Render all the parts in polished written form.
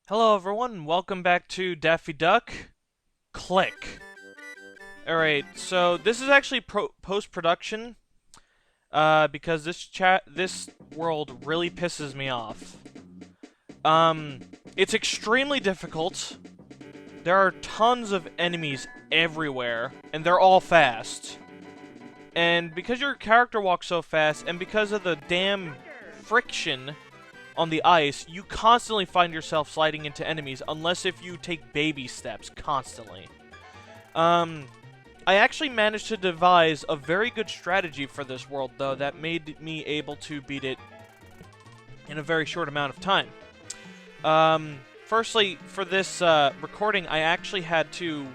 Hello everyone, welcome back to Daffy Duck. Click. Alright, so this is actually post-production, because this world really pisses me off. It's extremely difficult. There are tons of enemies everywhere, and they're all fast. And because your character walks so fast, and because of the damn friction on the ice, you constantly find yourself sliding into enemies, unless if you take baby steps constantly. I actually managed to devise a very good strategy for this world, though, that made me able to beat it in a very short amount of time. Firstly, for this recording, I actually had to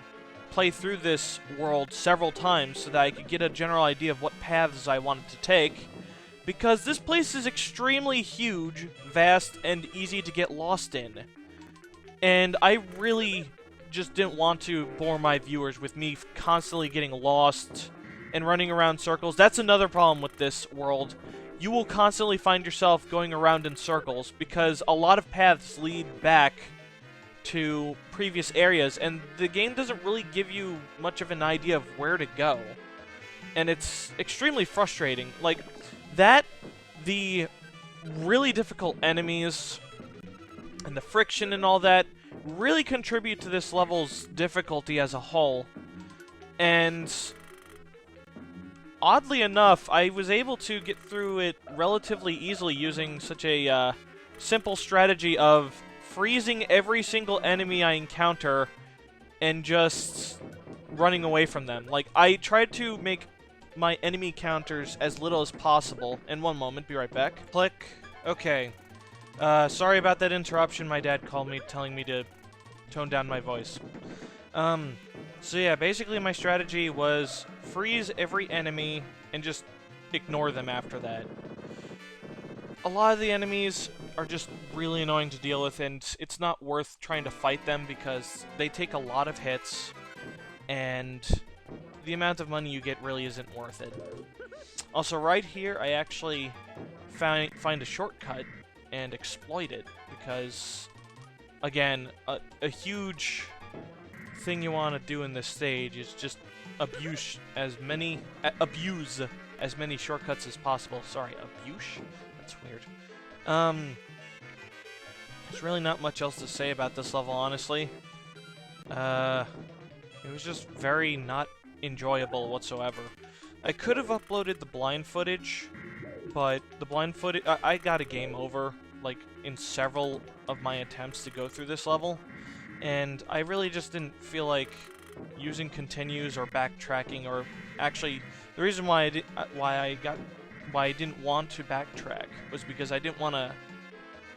play through this world several times so that I could get a general idea of what paths I wanted to take, because this place is extremely huge, vast, and easy to get lost in. And I really just didn't want to bore my viewers with me constantly getting lost and running around circles. That's another problem with this world. You will constantly find yourself going around in circles because a lot of paths lead back to previous areas, and the game doesn't really give you much of an idea of where to go. And it's extremely frustrating. Like, that, the really difficult enemies, and the friction and all that really contribute to this level's difficulty as a whole. And oddly enough, I was able to get through it relatively easily using such a simple strategy of freezing every single enemy I encounter and just running away from them. Like, I tried to make my enemy counters as little as possible. In one moment, be right back. Click. Okay. Sorry about that interruption. My dad called me telling me to tone down my voice. So yeah, basically my strategy was freeze every enemy and just ignore them after that. A lot of the enemies are just really annoying to deal with, and it's not worth trying to fight them because they take a lot of hits, and the amount of money you get really isn't worth it. Also, right here, I actually find a shortcut and exploit it, because, again, a huge thing you want to do in this stage is just abuse as many shortcuts as possible. Sorry, abuse? That's weird. There's really not much else to say about this level, honestly. It was just very not enjoyable whatsoever. I could have uploaded the blind footage, but the blind footage, I got a game over, like, in several of my attempts to go through this level, and I really just didn't feel like using continues or backtracking, or actually, the reason why I didn't want to backtrack was because I didn't want to,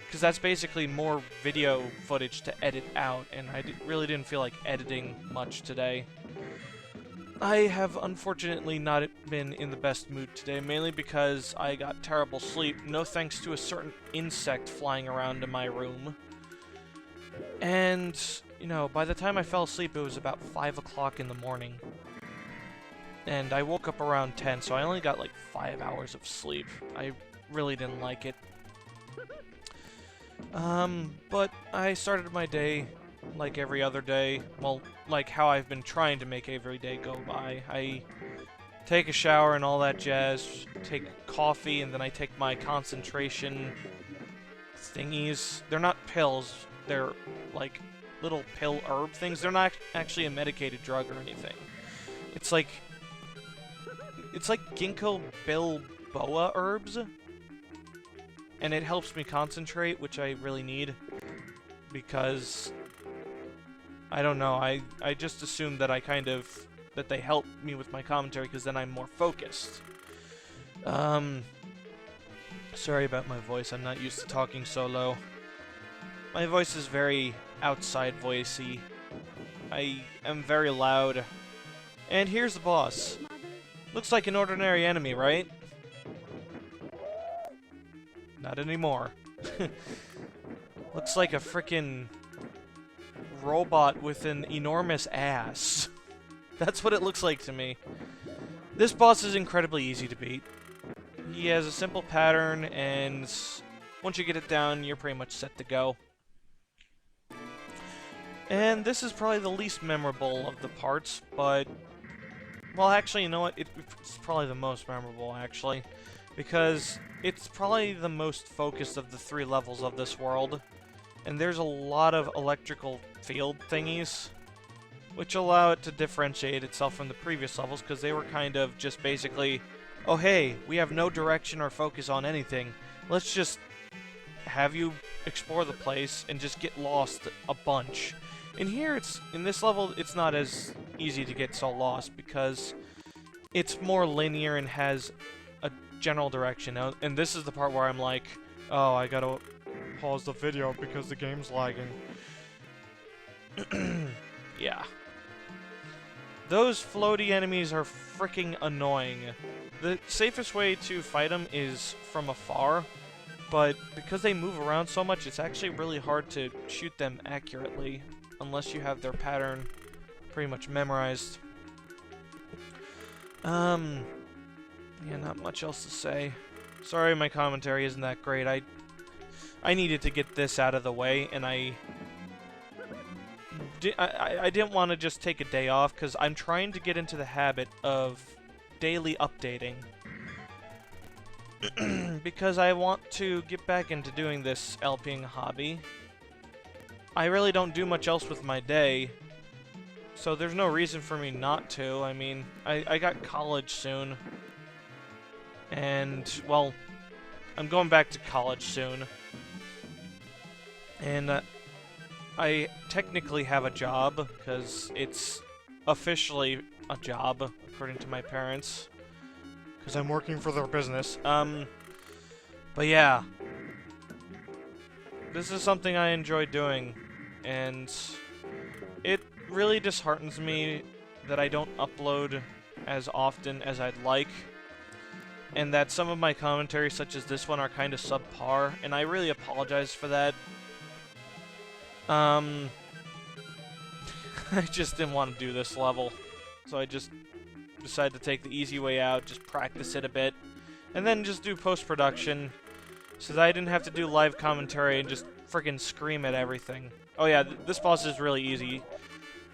because that's basically more video footage to edit out, and I really didn't feel like editing much today. I have unfortunately not been in the best mood today, mainly because I got terrible sleep, no thanks to a certain insect flying around in my room. And, you know, by the time I fell asleep, it was about 5 o'clock in the morning. And I woke up around 10, so I only got like 5 hours of sleep. I really didn't like it. But I started my day like every other day. Well, like how I've been trying to make every day go by. I take a shower and all that jazz, take coffee, and then I take my concentration thingies. They're not pills, they're like little pill herb things. They're not actually a medicated drug or anything. It's like ginkgo biloba herbs, and it helps me concentrate, which I really need, because I don't know, I just assume that that they help me with my commentary, because then I'm more focused. Sorry about my voice, I'm not used to talking so low. My voice is very outside voicey. I am very loud. And here's the boss. Looks like an ordinary enemy, right? Not anymore. Looks like a frickin' robot with an enormous ass. That's what it looks like to me. This boss is incredibly easy to beat. He has a simple pattern, and once you get it down, you're pretty much set to go. And this is probably the least memorable of the parts, but... Well, actually, you know what? It's probably the most memorable, actually. Because it's probably the most focused of the 3 levels of this world. And there's a lot of electrical field thingies, which allow it to differentiate itself from the previous levels, because they were kind of just basically, oh hey, we have no direction or focus on anything. Let's just have you explore the place and just get lost a bunch. In here, in this level, it's not as easy to get so lost because it's more linear and has a general direction. And this is the part where I'm like, oh, I gotta pause the video because the game's lagging. Yeah. Those floaty enemies are freaking annoying. The safest way to fight them is from afar, but because they move around so much, it's actually really hard to shoot them accurately, unless you have their pattern pretty much memorized. Yeah, not much else to say. Sorry my commentary isn't that great. I needed to get this out of the way, and I didn't want to just take a day off, because I'm trying to get into the habit of daily updating. Because I want to get back into doing this LPing hobby. I really don't do much else with my day, so there's no reason for me not to. I mean, I got college soon. And, well, I'm going back to college soon. And, I technically have a job, because it's officially a job, according to my parents. Because I'm working for their business. But yeah. This is something I enjoy doing, and it really disheartens me that I don't upload as often as I'd like, and that some of my commentaries, such as this one, are kind of subpar, and I really apologize for that. I just didn't want to do this level, so I just decided to take the easy way out, just practice it a bit, and then just do post-production, so that I didn't have to do live commentary and just friggin' scream at everything. Oh yeah, this boss is really easy.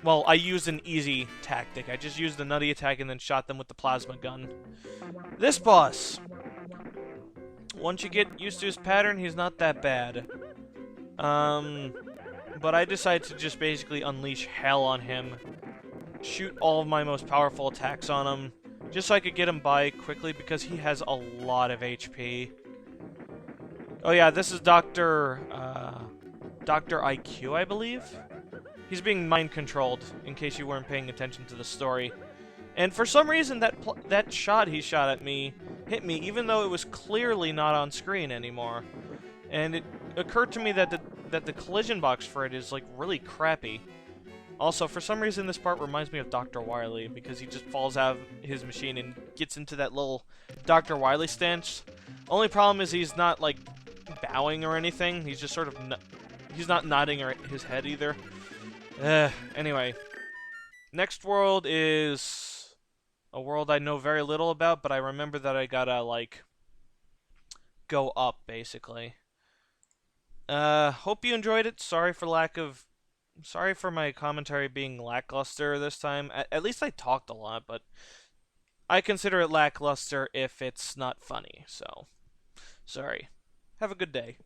Well, I used an easy tactic. I just used the nutty attack and then shot them with the plasma gun. This boss! Once you get used to his pattern, he's not that bad. But I decided to just basically unleash hell on him. Shoot all of my most powerful attacks on him, just so I could get him by quickly, because he has a lot of HP. Oh yeah, this is Dr. IQ, I believe? He's being mind-controlled, in case you weren't paying attention to the story. And for some reason, that shot he shot at me hit me, even though it was clearly not on screen anymore. And it occurred to me that the collision box for it is, like, really crappy. Also, for some reason, this part reminds me of Dr. Wily, because he just falls out of his machine and gets into that little Dr. Wily stance. Only problem is he's not, like, bowing or anything. He's just sort of... he's not nodding his head either. Anyway. Next world is a world I know very little about, but I remember that I gotta, like, go up, basically. Hope you enjoyed it. Sorry for my commentary being lackluster this time. At least I talked a lot, but I consider it lackluster if it's not funny, so sorry. Have a good day.